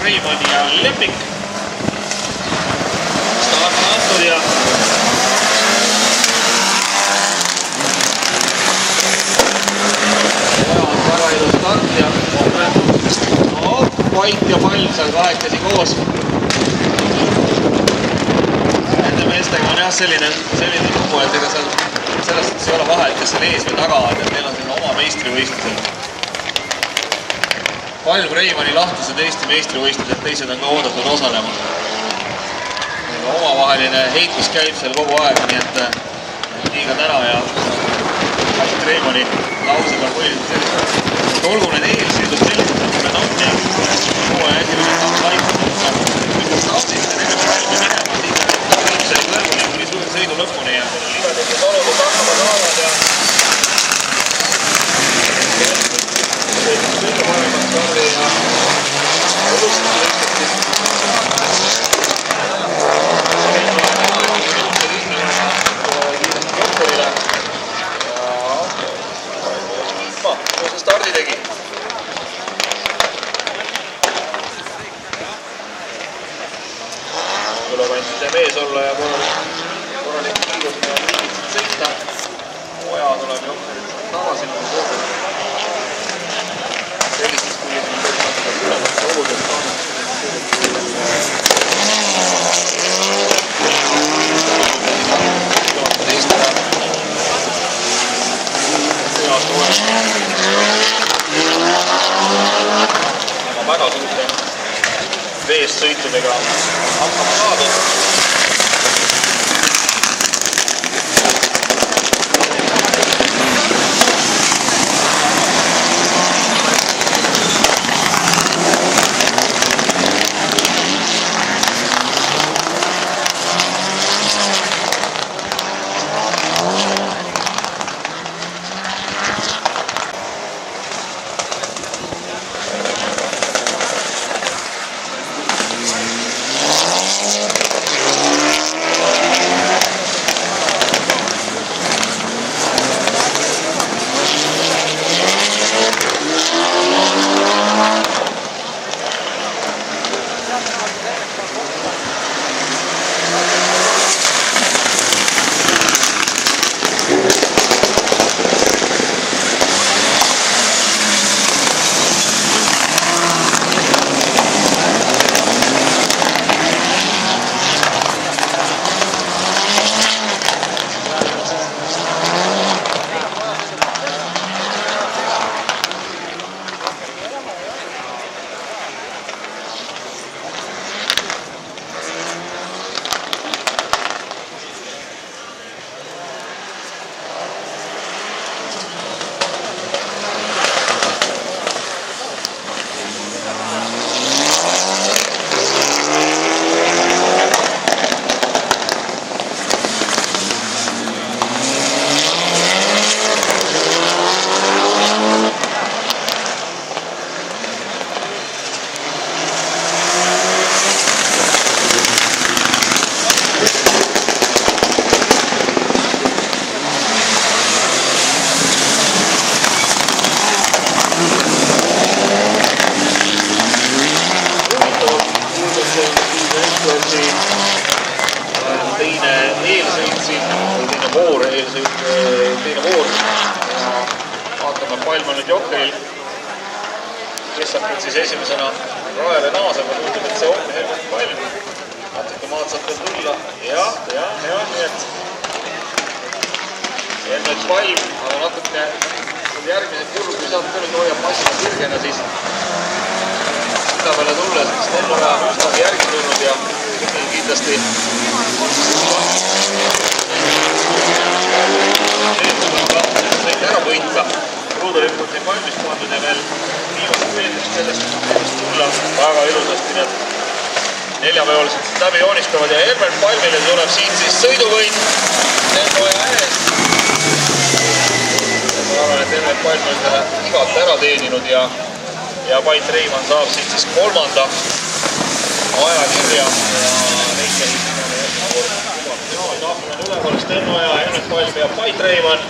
Reimani ja Lepik. Start antud ja väga ilus start ja Vait ja Palm seal kahekesi koos. Nende meestega on jah selline lugu, et ega seal sellest ei ole vahe, et kes seal ees või taga on, et neil on selline oma meistrivõistlused. Palm Reimani lahtused Eesti meistrivõistlused, teised on ka oodatud osalema. Omavaheline heitlus käib seal kogu aeg, nii et nii ka täna ja Palm Reimani lausega on põhiliselt sellised. Olgu need eelsõidud sellised, nagu need on ja uue esimesed on laikunud. Stardist ja nende Palmi minema, siis viimsel kõrguni kuni sõidu lõpuni ja libedega oludus hakkama saavad ja kõige paremat stardi ja õlustada stardi tegi. Tuleb ainult mees olla ja korralik kiirus ja sõita. Oja tuleb jokkerit tagasi sellistes kui ülemast oludest väga suurte veest sõitudega hakkama saadud. Teine voor ja vaatame Palm on nüüd jokkeril, kes saab nüüd siis esimesena raele naasema, tundub, et see on Helmut Palm. Natuke maad saab veel tulla ja, nii et Helmut Palm, aga natuke järgmised kurv, kui saab ka nüüd hoiab massina kirgena, siis seda peale tulles, sest Stenno on üsnagi järgi tulnud ja kindlasti sõit ära võita. Ruudolipp on siin valmis pandud ja veel viimased meetrid sellest tulla väga ilusasti need neljaveolised läbi joonistavad ja Helmut Palmile tuleb siin siis sõiduvõit Stenno ja ees. Ma arvan, et Helmut Palm on igalt ära teeninud ja Vait Reimann saab siit siis kolmanda ajakirja ja Reike tahvel on üleval Stenno ja Helmut Palm ja Vait Reimann.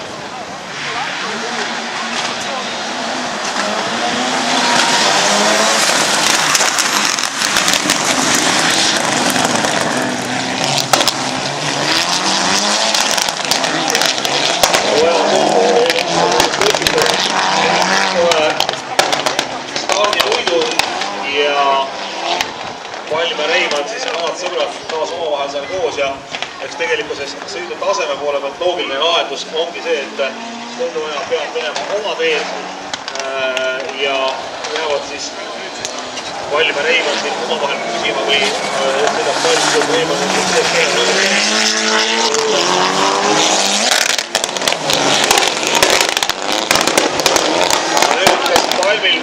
Valm ja Reimann siis on omad sõbrad taas omavahel seal koos ja eks tegelikkuses sõidu taseme poole pealt loogiline lahendus ongi see, et Stennoja peab minema oma teed ja jäävad siis Valm ja Reimann siin omavahel küsima või sõidab Valm ja Reimann Valmil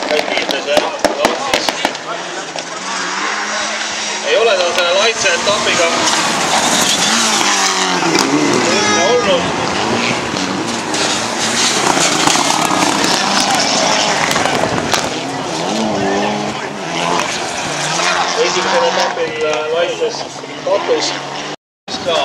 käib kiites ja siis ei ole ta selle laitse etapiga olnud. Esimesel etapil laitses katus ka.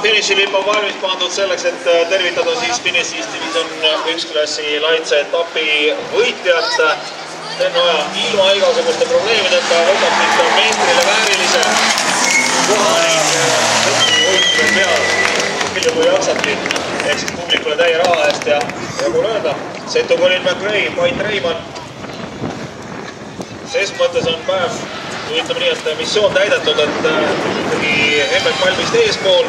Finišilipp on valmis pandud selleks, et tervitada siis finišis division 1 klassi laitse etapi võitjat. Stennoja ilma igasuguste probleemideta võtab siit meetrile väärilise koha ning võitluse peal, palju kui jaksabki, ehk siis publikule täie raha eest ja kuule öelda, Setu Colin McRae, Pait Reimann. Ses mõttes on päev, ütleme nii, et missioon täidetud, et ikkagi Helmet Palmist eespool.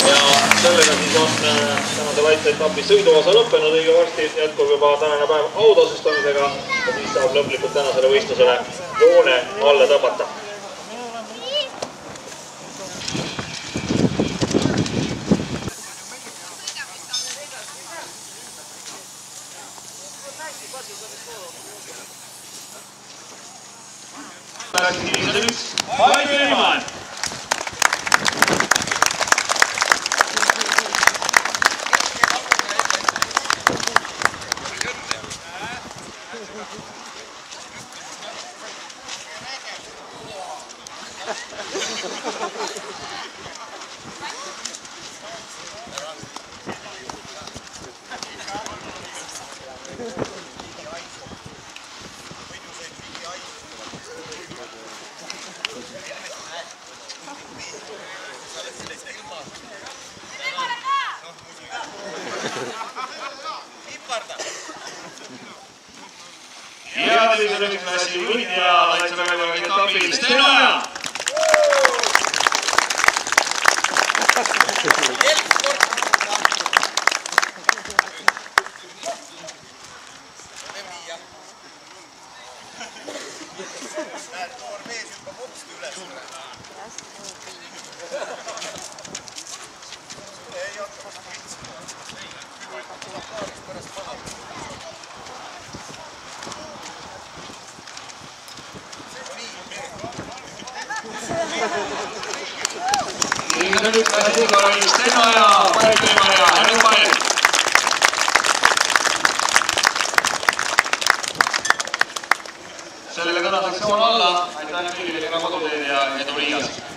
Ja sellega siis on tänase laitse etapi sõiduosa lõppenud, õige varsti jätkub juba tänane päev autasustamisega ja siis saab lõplikult tänasele võistlusele joone alla tõmmata. Pait Reimann! Ja division 1 klassi võitja laitseväe etapil Stennoja! Nüüd seega oli Stennoja, Pait Reimann ja Helmet Palm. Sellega tänaseks joon alla, aitäh kõigile, keda koduteed ja edu Riias!